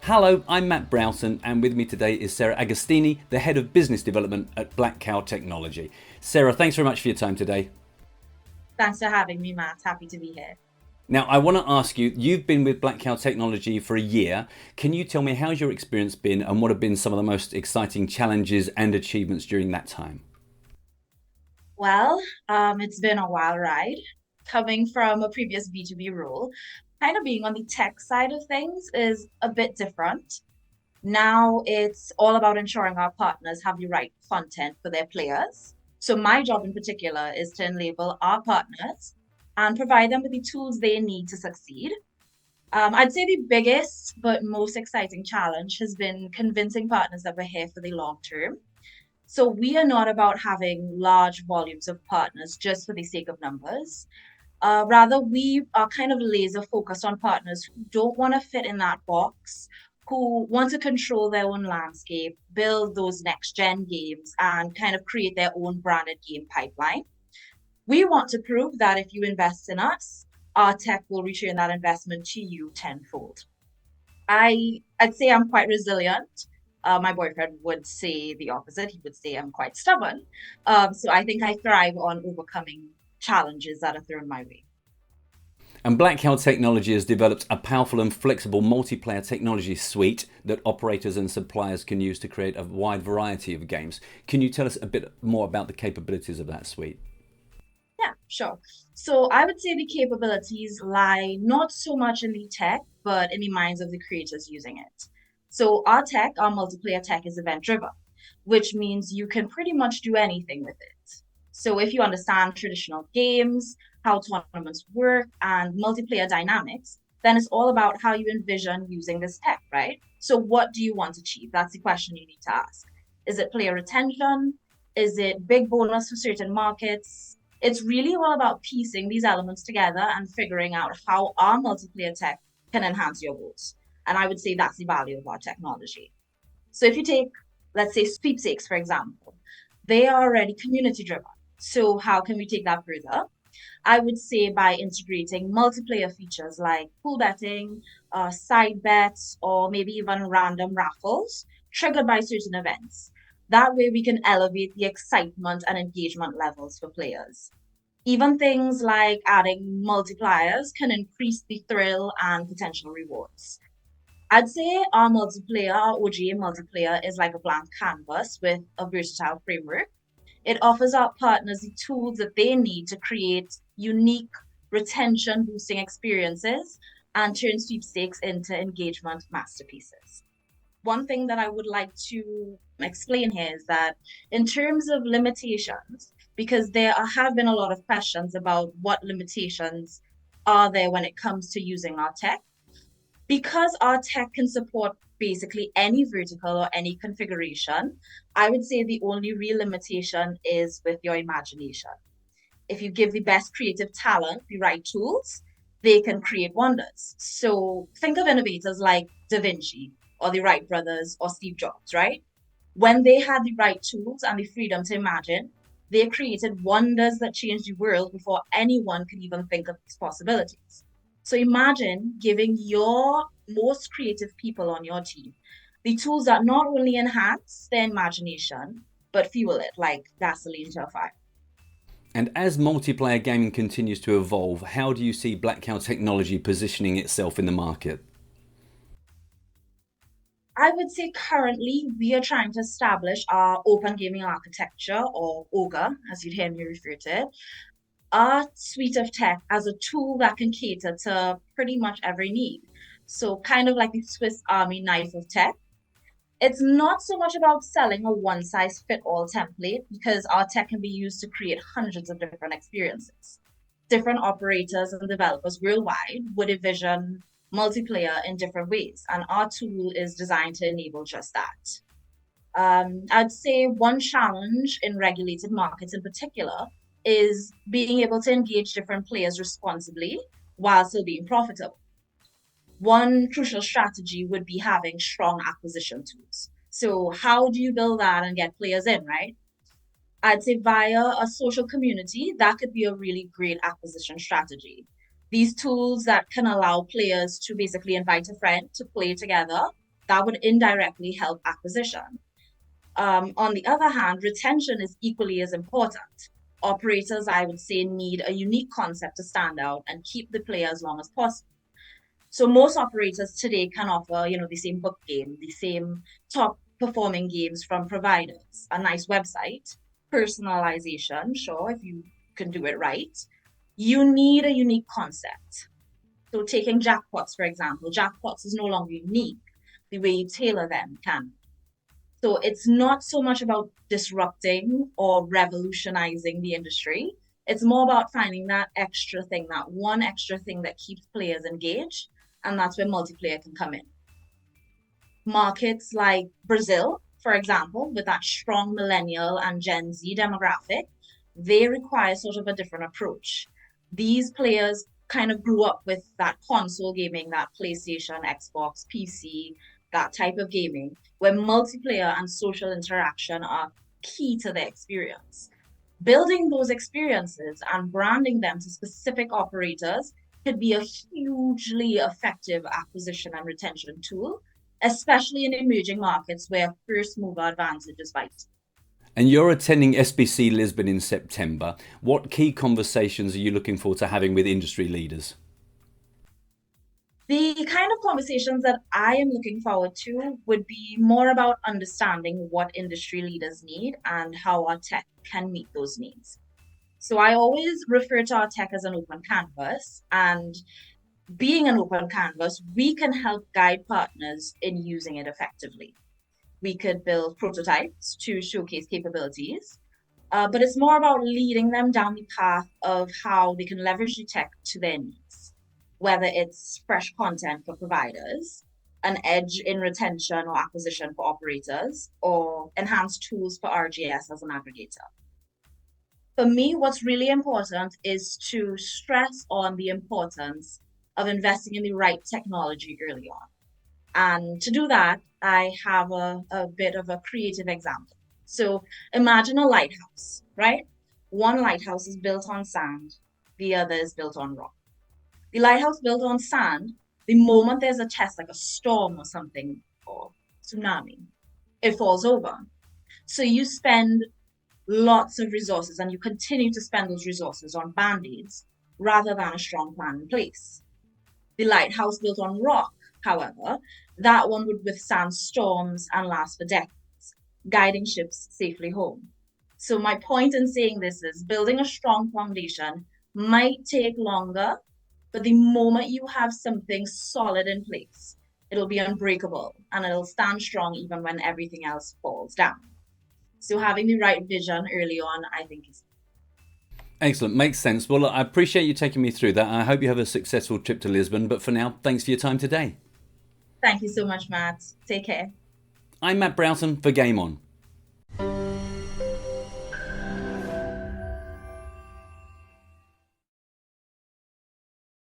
Hello, I'm Matt Broughton, and with me today is Sarah Agostini, the Head of Business Development at Black Cow Technology. Sarah, thanks very much for your time today. Thanks for having me, Matt. Happy to be here. Now, I want to ask you, you've been with Black Cow Technology for a year. Can you tell me how's your experience been and what have been some of the most exciting challenges and achievements during that time? Well, it's been a wild ride. Coming from a previous B2B role, kind of being on the tech side of things is a bit different. Now it's all about ensuring our partners have the right content for their players. So my job in particular is to enable our partners and provide them with the tools they need to succeed. I'd say the biggest but most exciting challenge has been convincing partners that we're here for the long term. So we are not about having large volumes of partners just for the sake of numbers. Rather, we are kind of laser focused on partners who don't want to fit in that box, who want to control their own landscape, build those next gen games, and kind of create their own branded game pipeline. We want to prove that if you invest in us, our tech will return that investment to you tenfold. I'd say I'm quite resilient. My boyfriend would say the opposite. He would say I'm quite stubborn. So I think I thrive on overcoming challenges that are thrown my way. And Black Cow Technology has developed a powerful and flexible multiplayer technology suite that operators and suppliers can use to create a wide variety of games. Can you tell us a bit more about the capabilities of that suite? Yeah, sure. So I would say the capabilities lie not so much in the tech, but in the minds of the creators using it. So our tech, our multiplayer tech is event driven, which means you can pretty much do anything with it. So if you understand traditional games, how tournaments work, and multiplayer dynamics, then it's all about how you envision using this tech, right? So what do you want to achieve? That's the question you need to ask. Is it player retention? Is it big bonus for certain markets? It's really all about piecing these elements together and figuring out how our multiplayer tech can enhance your goals. And I would say that's the value of our technology. So if you take, let's say, sweepstakes, for example, they are already community driven. So how can we take that further? I would say by integrating multiplayer features like pool betting, side bets, or maybe even random raffles triggered by certain events. That way, we can elevate the excitement and engagement levels for players. Even things like adding multipliers can increase the thrill and potential rewards. I'd say our multiplayer, our OGA multiplayer, is like a blank canvas with a versatile framework. It offers our partners the tools that they need to create unique retention boosting experiences and turn sweepstakes into engagement masterpieces. One thing that I would like to explain here is that in terms of limitations, because have been a lot of questions about what limitations are there when it comes to using our tech, because our tech can support basically any vertical or any configuration, I would say the only real limitation is with your imagination. If you give the best creative talent the right tools, they can create wonders. So think of innovators like Da Vinci or the Wright brothers or Steve Jobs, right? When they had the right tools and the freedom to imagine, they created wonders that changed the world before anyone could even think of these possibilities. So imagine giving your most creative people on your team the tools that not only enhance their imagination, but fuel it like gasoline to a fire. And as multiplayer gaming continues to evolve, how do you see Black Cow Technology positioning itself in the market? I would say currently we are trying to establish our open gaming architecture, or OGA, as you'd hear me refer to it, our suite of tech as a tool that can cater to pretty much every need. So, kind of like the Swiss Army knife of tech. It's not so much about selling a one size fit all template because our tech can be used to create hundreds of different experiences. Different operators and developers worldwide would envision multiplayer in different ways, and our tool is designed to enable just that. I'd say one challenge in regulated markets in particular is being able to engage different players responsibly while still being profitable. One crucial strategy would be having strong acquisition tools. So, how do you build that and get players in, right? I'd say via a social community, that could be a really great acquisition strategy. These tools that can allow players to basically invite a friend to play together That would indirectly help acquisition. On the other hand, retention is equally as important. Operators, I would say, need a unique concept to stand out and keep the player as long as possible. So most operators today can offer, the same book game, the same top performing games from providers, a nice website, personalization, sure, if you can do it right. You need a unique concept. So taking jackpots, for example, jackpots is no longer unique. The way you tailor them can. So it's not so much about disrupting or revolutionizing the industry. It's more about finding that extra thing, that one extra thing that keeps players engaged. And that's where multiplayer can come in. Markets like Brazil, for example, with that strong millennial and Gen Z demographic, they require sort of a different approach. These players kind of grew up with that console gaming, that PlayStation, Xbox, PC, that type of gaming, where multiplayer and social interaction are key to the experience. Building those experiences and branding them to specific operators could be a hugely effective acquisition and retention tool, especially in emerging markets where first mover advantage is vital. And you're attending SBC Lisbon in September. What key conversations are you looking forward to having with industry leaders? The kind of conversations that I am looking forward to would be more about understanding what industry leaders need and how our tech can meet those needs. So I always refer to our tech as an open canvas, and being an open canvas, we can help guide partners in using it effectively. We could build prototypes to showcase capabilities, but it's more about leading them down the path of how they can leverage the tech to their needs, whether it's fresh content for providers, an edge in retention or acquisition for operators, or enhanced tools for RGS as an aggregator. For me, what's really important is to stress on the importance of investing in the right technology early on. And to do that, I have a bit of a creative example. So imagine a lighthouse, right? One lighthouse is built on sand, the other is built on rock. The lighthouse built on sand, the moment there's a test like a storm or something, or tsunami, it falls over. So you spend lots of resources and you continue to spend those resources on band-aids rather than a strong plan in place. The lighthouse built on rock, however, that one would withstand storms and last for decades, guiding ships safely home. So my point in saying this is building a strong foundation might take longer, but the moment you have something solid in place, it'll be unbreakable and it'll stand strong even when everything else falls down. So having the right vision early on, I think is Excellent, makes sense. Well, look, I appreciate you taking me through that. I hope you have a successful trip to Lisbon, but for now, thanks for your time today. Thank you so much, Matt. Take care. I'm Matt Broughton for Game On.